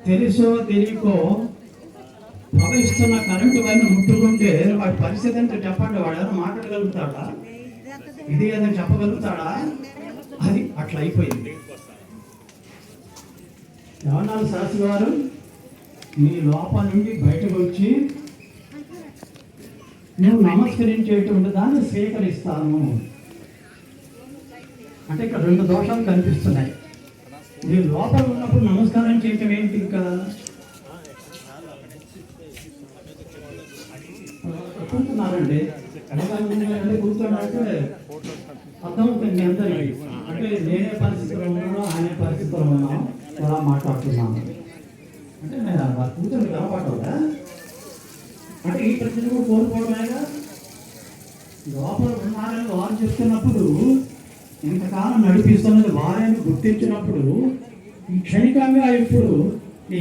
తెలుసో తెలియకో ప్రవహిస్తున్న కరెంటు వైపు ముట్టుకుంటే వాడి పరిస్థితి అంటే చెప్పండి. వాడు ఏదైనా మాట్లాడగలుగుతాడా? ఇది ఏదైనా చెప్పగలుగుతాడా? అది అట్లా అయిపోయింది. ఏమన్నారు శాస్త్రి గారు? నీ లోపల నుండి బయటకు వచ్చి నువ్వు నమస్కరించేటువంటి దాన్ని స్వీకరిస్తాను అంటే ఇక్కడ రెండు దోషాలు కనిపిస్తున్నాయి. నీ లోపల ఉన్నప్పుడు నమస్కారం చేయటం ఏంటి? ఇంకా కూర్చున్నారండి, అంటే కూర్చోమంటే అర్థమవుతుంది అందరికీ. అంటే నేనే పరిస్థితిలో ఉన్నాను, ఆయన పరిస్థితిలో ఉన్నాను, ఎలా మాట్లాడుతున్నాను అంటే నేను కూర్చొని కనపడదా? అంటే ఈ ప్రశ్న కూడా కోరుకోవడమేగా. లోపల ఉన్నారని వారు చెప్తున్నప్పుడు, ఇంతకాలం నడిపిస్తున్నది వారిని గుర్తించినప్పుడు ఈ క్షణికంగా ఇప్పుడు